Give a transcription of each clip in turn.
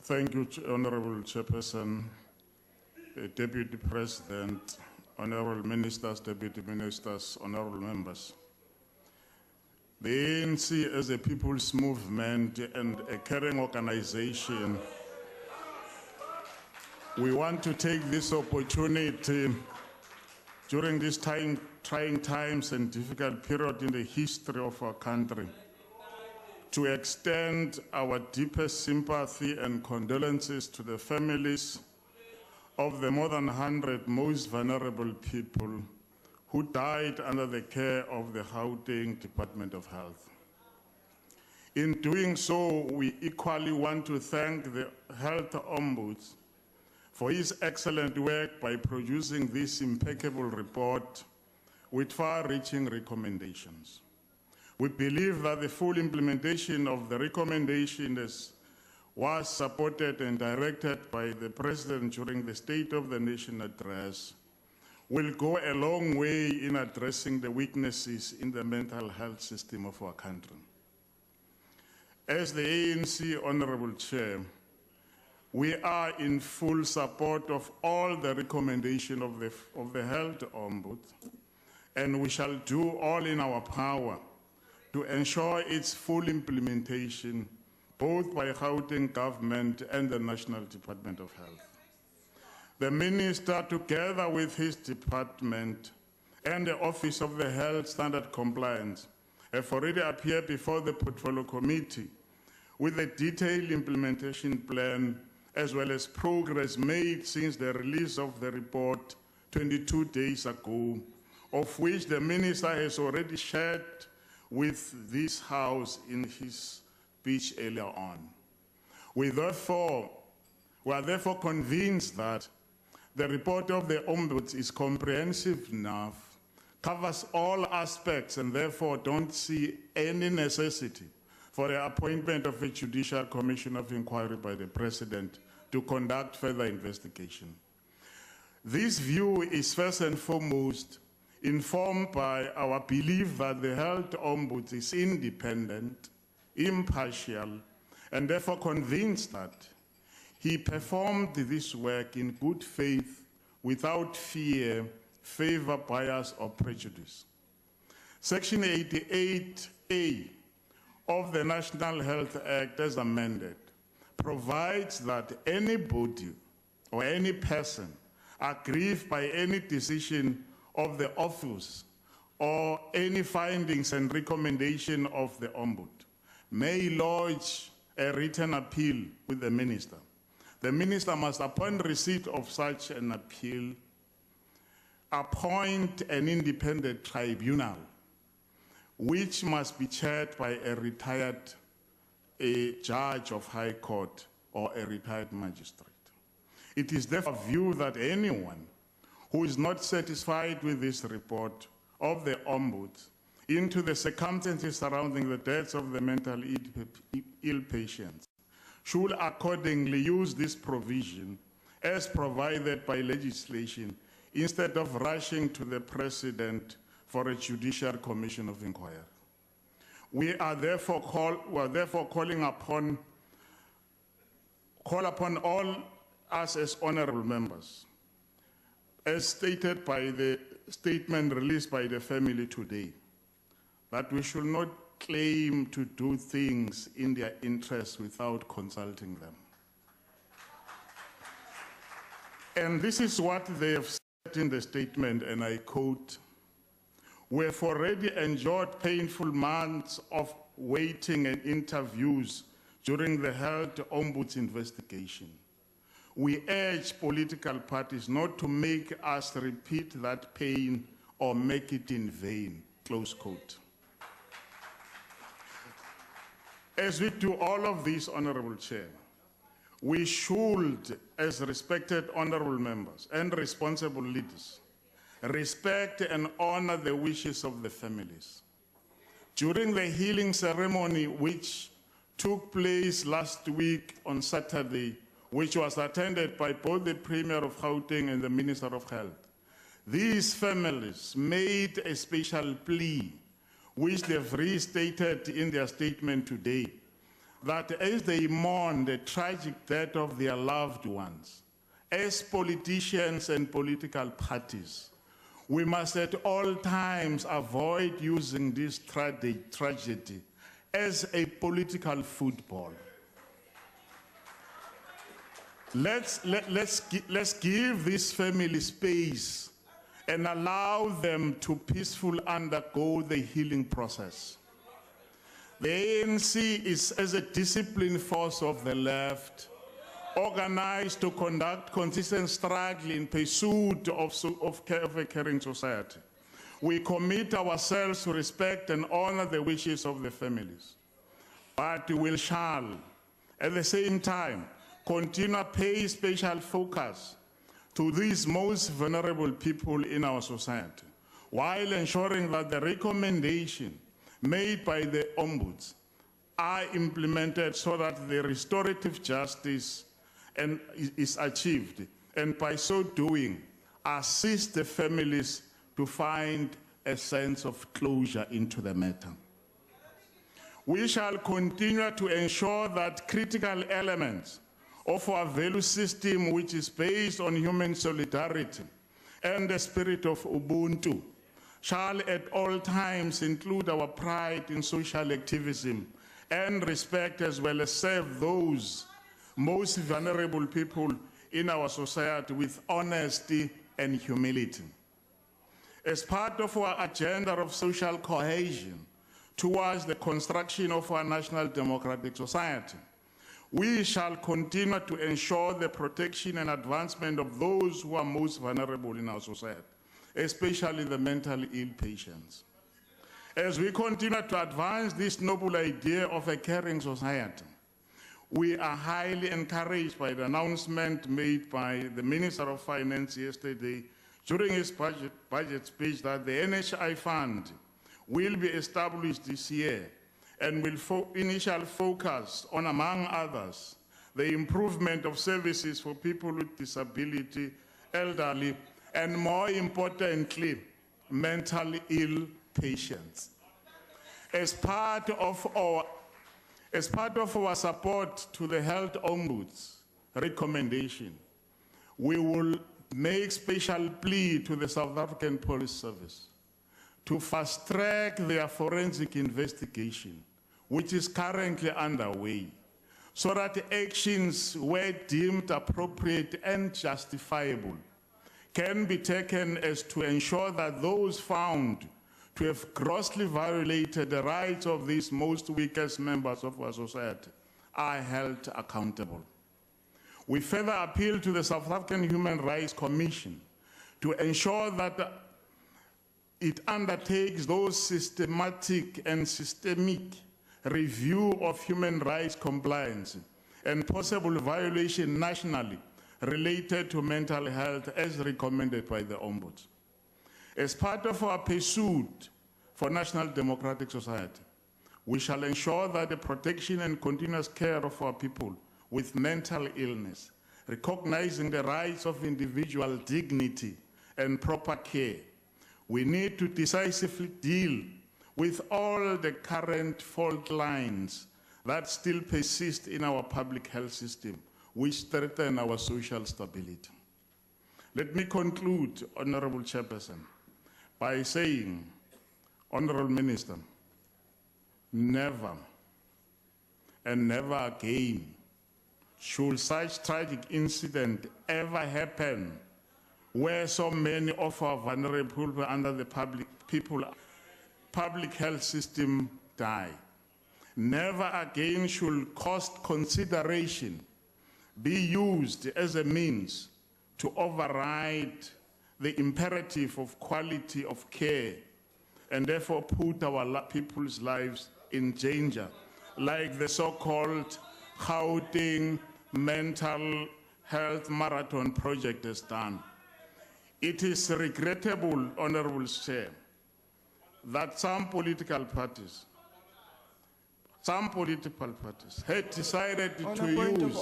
Thank you, Honorable Chairperson, Deputy President, Honorable Ministers, Deputy Ministers, Honorable Members. The ANC as a people's movement and a caring organization, we want to take this opportunity during these trying times and difficult period in the history of our country to extend our deepest sympathy and condolences to the families of the more than 100 most vulnerable people who died under the care of the Gauteng Department of Health. In doing so, we equally want to thank the Health Ombuds for his excellent work by producing this impeccable report with far-reaching recommendations. We believe that the full implementation of the recommendations was supported and directed by the President during the State of the Nation address will go a long way in addressing the weaknesses in the mental health system of our country. As the ANC Honorable Chair, we are in full support of all the recommendations of the Health Ombuds, and we shall do all in our power to ensure its full implementation, both by Gauteng government and the National Department of Health. The Minister, together with his department and the Office of the Health Standard Compliance, have already appeared before the Portfolio Committee with a detailed implementation plan as well as progress made since the release of the report 22 days ago, of which the Minister has already shared with this House in his speech earlier on. We are therefore convinced that the report of the Ombuds is comprehensive enough, covers all aspects, and therefore don't see any necessity for the appointment of a Judicial Commission of Inquiry by the President to conduct further investigation. This view is first and foremost informed by our belief that the Health Ombuds is independent, impartial, and therefore convinced that he performed this work in good faith without fear, favor, bias, or prejudice. Section 88A of the National Health Act, as amended, provides that anybody or any person aggrieved by any decision of the office or any findings and recommendation of the Ombud may lodge a written appeal with the Minister. The Minister must, upon receipt of such an appeal, appoint an independent tribunal, which must be chaired by a retired judge of High Court or a retired magistrate. It is therefore viewed that anyone who is not satisfied with this report of the Ombuds into the circumstances surrounding the deaths of the mentally ill patients should accordingly use this provision as provided by legislation instead of rushing to the President for a Judicial Commission of Inquiry. We are therefore calling upon all us as honorable members, as stated by the statement released by the family today, that we should not claim to do things in their interest without consulting them. And this is what they have said in the statement, and I quote, "We have already endured painful months of waiting and interviews during the Health Ombuds investigation. We urge political parties not to make us repeat that pain or make it in vain," close quote. As we do all of this, Honorable Chair, we should, as respected honorable members and responsible leaders, respect and honor the wishes of the families. During the healing ceremony, which took place last week on Saturday, which was attended by both the Premier of Gauteng and the Minister of Health, these families made a special plea which they've restated in their statement today, that as they mourn the tragic death of their loved ones, as politicians and political parties, we must at all times avoid using this tragedy as a political football. Let's give this family space and allow them to peacefully undergo the healing process. The ANC is, as a disciplined force of the left, organized to conduct consistent struggle in pursuit of a caring society. We commit ourselves to respect and honor the wishes of the families, but we shall, at the same time, continue to pay special focus to these most vulnerable people in our society, while ensuring that the recommendations made by the ombuds are implemented so that the restorative justice is achieved, and by so doing, assist the families to find a sense of closure into the matter. We shall continue to ensure that critical elements of our value system, which is based on human solidarity and the spirit of Ubuntu, shall at all times include our pride in social activism and respect, as well as serve those most vulnerable people in our society with honesty and humility. As part of our agenda of social cohesion towards the construction of our national democratic society, we shall continue to ensure the protection and advancement of those who are most vulnerable in our society, especially the mentally ill patients. As we continue to advance this noble idea of a caring society, we are highly encouraged by the announcement made by the Minister of Finance yesterday during his budget speech that the NHI Fund will be established this year and will initially focus on, among others, the improvement of services for people with disability, elderly, and more importantly, mentally ill patients. As part of our support to the Health Ombuds recommendation, we will make special plea to the South African Police Service to fast-track their forensic investigation, which is currently underway, so that actions where deemed appropriate and justifiable can be taken as to ensure that those found to have grossly violated the rights of these most weakest members of our society are held accountable. We further appeal to the South African Human Rights Commission to ensure that it undertakes those systematic and systemic review of human rights compliance and possible violation nationally related to mental health as recommended by the Ombuds. As part of our pursuit for national democratic society, we shall ensure that the protection and continuous care of our people with mental illness, recognizing the rights of individual dignity and proper care, we need to decisively deal with all the current fault lines that still persist in our public health system, which threaten our social stability. Let me conclude, Honorable Chairperson, by saying, Honorable Minister, never and never again should such tragic incident ever happen where so many of our vulnerable people under the public health system die. Never again should cost consideration be used as a means to override the imperative of quality of care and therefore put our people's lives in danger, like the so-called Gauteng Mental Health Marathon project has done. It is regrettable, Honorable Chair, that some political parties had decided to use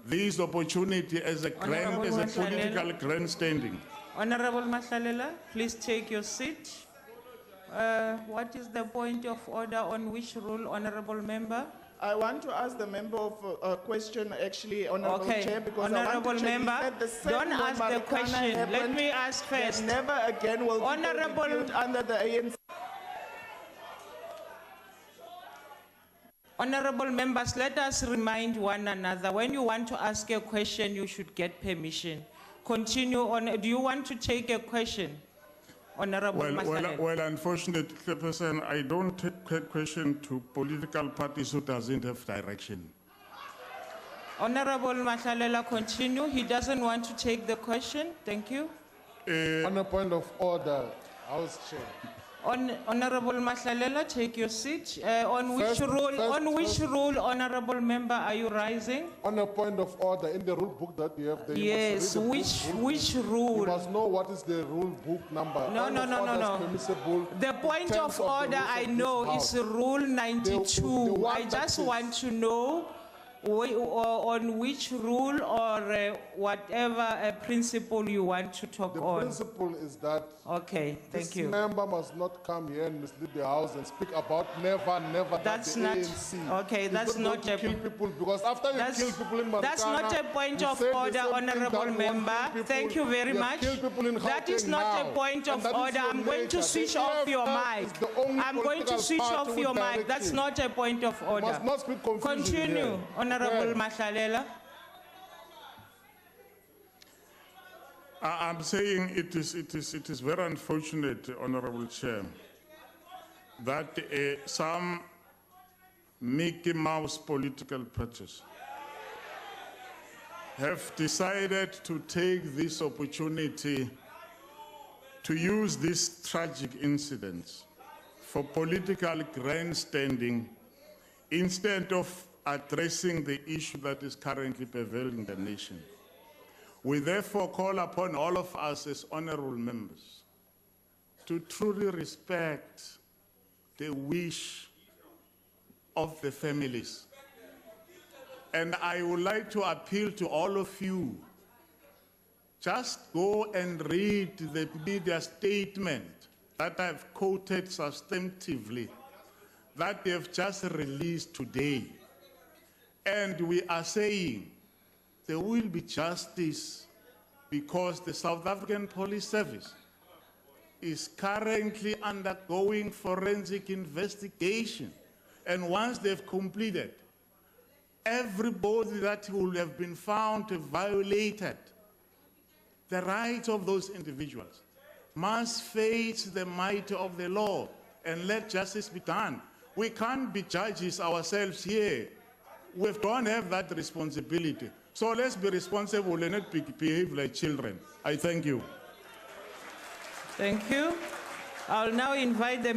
this opportunity as a political grandstanding. Honorable Mahlalela, please take your seat. What is the point of order on which rule, Honorable Member? I want to ask the member of a question, actually, Honorable Okay, Chair, because Honorable I want to check. Member, He said the same don't when ask the Marikana question. Let happened, me ask that first. never again will Honorable- people be killed under the ANC. Honorable members, let us remind one another, when you want to ask a question, you should get permission. Continue on. Do you want to take a question? Honorable Mahlalela. Well, unfortunately, Chairperson, I don't take question to political parties who doesn't have direction. Honorable Mahlalela, continue. He doesn't want to take the question. Thank you. On a point of order, House Chair. Honorable Mahlalela, take your seat. On which First- rule, Honorable Member, are you rising? On a point of order, in the rule book that you have there, Yes, you must read the which You rule? must know what is the rule book number. No, Point no, of no, no, order is no. permissible The in point terms of the order rules I of this know House. is Rule 92. the one I that just is- want to know on which rule or whatever principle you want to talk The on. principle is that Okay, thank this you. member must not come here and mislead the House and speak about never That's the not- ANC. okay, He's that's going not to a- kill people, because after you That's- kill people in Marikana, That's not a point you of say the order, same thing Honorable that won't Member. kill people. Thank you very have much. killed people in That is Gauteng not now, a point and of that is order. your I'm going to nature. switch The off your EFF is mic. the only I'm going to political switch party off with your mic. direction. That's not a point of order. must not speak confusion Continue, here. Honorable Well. Mahlalela. I'm saying it is very unfortunate, Honorable Chair, that some Mickey Mouse political parties have decided to take this opportunity to use these tragic incidents for political grandstanding instead of addressing the issue that is currently prevailing in the nation. We therefore call upon all of us as honorable members to truly respect the wish of the families. And I would like to appeal to all of you, just go and read the media statement that I've quoted substantively, that they have just released today. And we are saying there will be justice because the South African Police Service is currently undergoing forensic investigation. And once they've completed, everybody that will have been found to have violated the rights of those individuals must face the might of the law and let justice be done. We can't be judges ourselves here. We don't have that responsibility. So let's be responsible and not behave like children. I thank you. Thank you. I'll now invite the